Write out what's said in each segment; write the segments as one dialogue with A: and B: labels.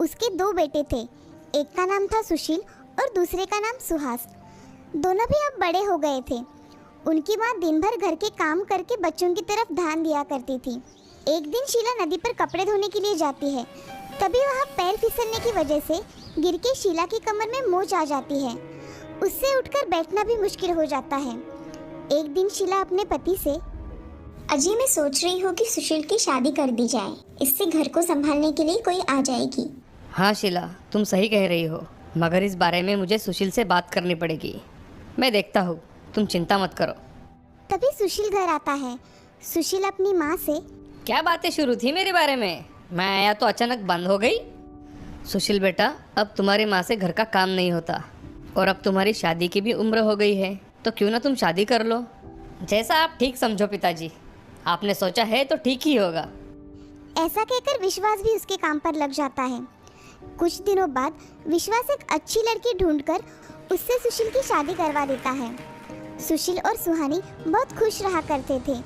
A: उसके 2 बेटे थे। एक का नाम था सुशील और दूसरे का नाम सुहास। दोनों भी अब बड़े हो गए थे। उनकी माँ दिन भर घर के काम करके बच्चों की तरफ ध्यान दिया करती थी। एक दिन शीला नदी पर कपड़े धोने के लिए जाती है। तभी वहाँ पैर फिसलने की वजह से गिर के शीला की कमर में मोच आ जाती है। उससे उठकर बैठना भी मुश्किल हो जाता है। एक दिन शीला अपने पति से,
B: अजय मैं सोच रही हूँ कि सुशील की शादी कर दी जाए, इससे घर को संभालने के लिए कोई आ जाएगी।
C: हाँ शीला, तुम सही कह रही हो, मगर इस बारे में मुझे सुशील से बात करनी पड़ेगी। मैं देखता हूँ, तुम चिंता मत करो।
A: तभी सुशील घर आता है। सुशील अपनी माँ से,
C: क्या बातें शुरू थी मेरे बारे में? मैं आया तो अचानक बंद हो गई। सुशील बेटा, अब तुम्हारी माँ से घर का काम नहीं होता और अब तुम्हारी शादी की भी उम्र हो गई है, तो क्यों ना तुम शादी कर लो। जैसा आप ठीक समझो पिताजी, आपने सोचा है तो ठीक ही होगा।
A: ऐसा कहकर विश्वास भी उसके काम पर लग जाता है। कुछ दिनों बाद विश्वास एक अच्छी लड़की ढूंढकर उससे सुशील की शादी करवा देता है। सुशील और सुहानी बहुत खुश रहा करते थे।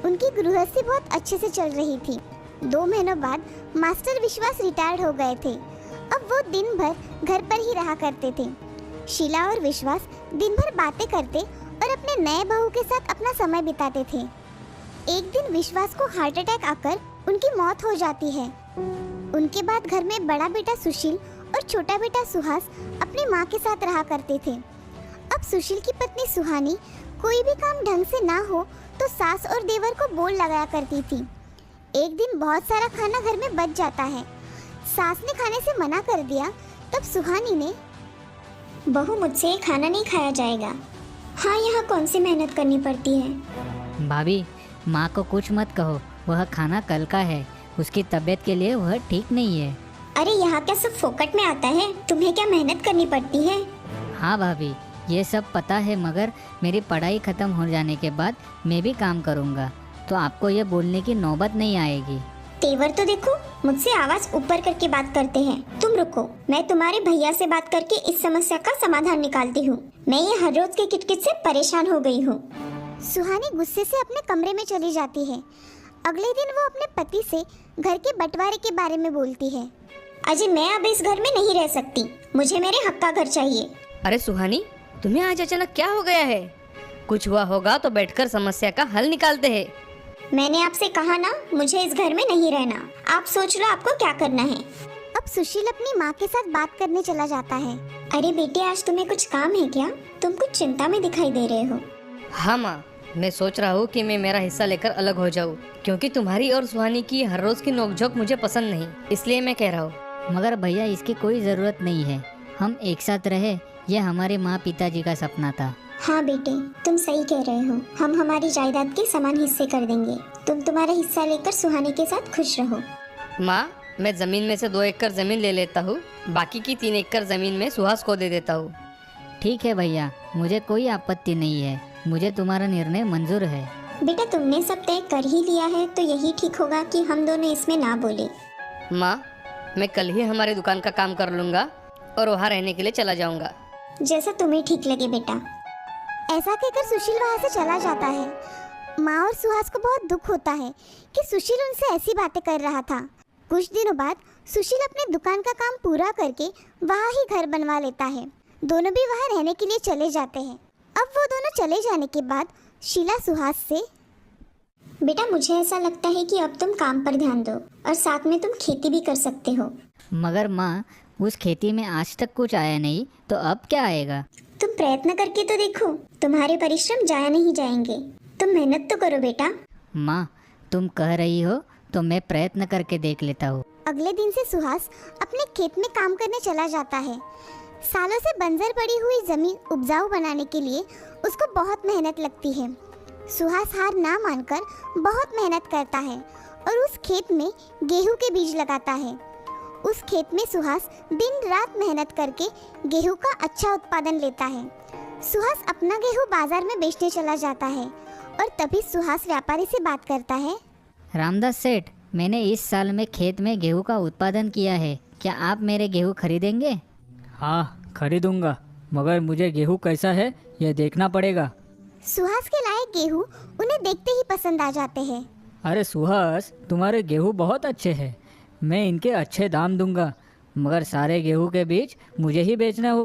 A: उनकी गृहस्थी बहुत अच्छे से चल रही थी। 2 महीनों बाद मास्टर विश्वास रिटायर्ड हो गए थे। अब वो दिन भर घर पर ही रहा करते थे। शीला और विश्वास दिन भर बातें करते और अपने नए बहू के साथ अपना समय बिताते थे। एक दिन विश्वास को हार्ट अटैक आकर उनकी मौत हो जाती है। उनके बाद घर में बड़ा बेटा सुशील और छोटा बेटा सुहास अपनी माँ के साथ रहा करते थे। अब सुशील की पत्नी सुहानी कोई भी काम ढंग से ना हो तो सास और देवर को बोल लगाया करती थी। एक दिन बहुत सारा खाना घर में बच जाता है। सास ने खाने से मना कर दिया। तब सुहानी ने,
B: बहू मुझसे ये खाना नहीं खाया जाएगा। हाँ, यहाँ कौन सी मेहनत करनी पड़ती है।
D: भाभी, माँ को कुछ मत कहो, वह खाना कल का है, उसकी तबीयत के लिए वह ठीक नहीं है।
B: अरे यहाँ क्या सब फोकट में आता है? तुम्हें क्या मेहनत करनी पड़ती है?
D: हाँ भाभी, ये सब पता है, मगर मेरी पढ़ाई ख़त्म हो जाने के बाद मैं भी काम करूँगा, तो आपको ये बोलने की नौबत नहीं आएगी।
B: तेवर तो देखो, मुझसे आवाज ऊपर करके बात करते हैं। तुम रुको, मैं तुम्हारे भैया से बात करके इस समस्या का समाधान निकालती हूँ। मैं ये हर रोज के किटकिट से परेशान हो गई हूँ।
A: सुहानी गुस्से से अपने कमरे में चली जाती है। अगले दिन वो अपने पति से घर के बंटवारे के बारे में बोलती है।
B: अजय, मैं अब इस घर में नहीं रह सकती, मुझे मेरे हक का घर चाहिए।
C: अरे सुहानी, तुम्हें आज अचानक क्या हो गया है? कुछ हुआ होगा तो बैठकर समस्या का हल निकालते हैं।
B: मैंने आपसे कहा ना, मुझे इस घर में नहीं रहना। आप सोच लो आपको क्या करना है।
A: अब सुशील अपनी माँ के साथ बात करने चला जाता है।
B: अरे बेटे, आज तुम्हें कुछ काम है क्या? तुम कुछ चिंता में दिखाई दे रहे हो।
C: हाँ माँ, मैं सोच रहा हूँ कि मैं मेरा हिस्सा लेकर अलग हो जाऊँ, क्योंकि तुम्हारी और सुहानी की हर रोज की नोकझोंक मुझे पसंद नहीं, इसलिए मैं कह रहा हूँ।
D: मगर भैया, इसकी कोई ज़रूरत नहीं है, हम एक साथ रहे, यह हमारे माँ पिताजी का सपना था।
B: हाँ बेटे, तुम सही कह रहे हो। हम हमारी जायदाद के समान हिस्से कर देंगे। तुम तुम्हारा हिस्सा लेकर सुहानी के साथ खुश रहो।
C: माँ, मैं जमीन में से 2 एकड़ जमीन ले लेता हूँ, बाकी की 3 एकड़ जमीन में सुहास को दे देता हूँ।
D: ठीक है भैया, मुझे कोई आपत्ति नहीं है, मुझे तुम्हारा निर्णय मंजूर है।
B: बेटा, तुमने सब तय कर ही लिया है तो यही ठीक होगा कि हम दोनों इसमें ना बोले।
C: माँ, मैं कल ही हमारी दुकान का काम कर लूँगा और वहाँ रहने के लिए चला जाऊँगा।
B: जैसा तुम्हें ठीक लगे बेटा।
A: ऐसा कहकर सुशील वहाँ से चला जाता है। माँ और सुहास को बहुत दुख होता है कि सुशील उनसे ऐसी बातें कर रहा था। कुछ दिनों बाद सुशील अपने दुकान का काम पूरा करके वहाँ ही घर बनवा लेता है। दोनों भी वहाँ रहने के लिए चले जाते हैं। अब वो दोनों चले जाने के बाद शीला सुहास से,
B: बेटा, मुझे ऐसा लगता है कि अब तुम काम पर ध्यान दो और साथ में तुम खेती भी कर सकते हो।
D: मगर माँ, उस खेती में आज तक कुछ आया नहीं, तो अब क्या आएगा?
B: तुम प्रयत्न करके तो देखो, तुम्हारे परिश्रम जाया नहीं जाएंगे। तुम मेहनत तो करो बेटा।
D: माँ, तुम कह रही हो तो मैं प्रयत्न करके देख लेता हूँ।
A: अगले दिन से सुहास अपने खेत में काम करने चला जाता है। सालों से बंजर पड़ी हुई जमीन उपजाऊ बनाने के लिए उसको बहुत मेहनत लगती है। सुहास हार ना मानकर बहुत मेहनत करता है और उस खेत में गेहूं के बीज लगाता है। उस खेत में सुहास दिन रात मेहनत करके गेहूं का अच्छा उत्पादन लेता है। सुहास अपना गेहूं बाजार में बेचने चला जाता है और तभी सुहास व्यापारी से बात करता है।
D: रामदास सेठ, मैंने इस साल में खेत में गेहूं का उत्पादन किया है, क्या आप मेरे गेहूं खरीदेंगे?
E: हाँ, खरीदूंगा, मगर मुझे गेहूं कैसा है यह देखना पड़ेगा।
A: सुहास के लाए गेहूं उन्हें देखते ही पसंद आ जाते हैं।
E: अरे सुहास, तुम्हारे गेहूं बहुत अच्छे हैं, मैं इनके अच्छे दाम दूंगा, मगर सारे गेहूं के बीज मुझे ही बेचना होगा।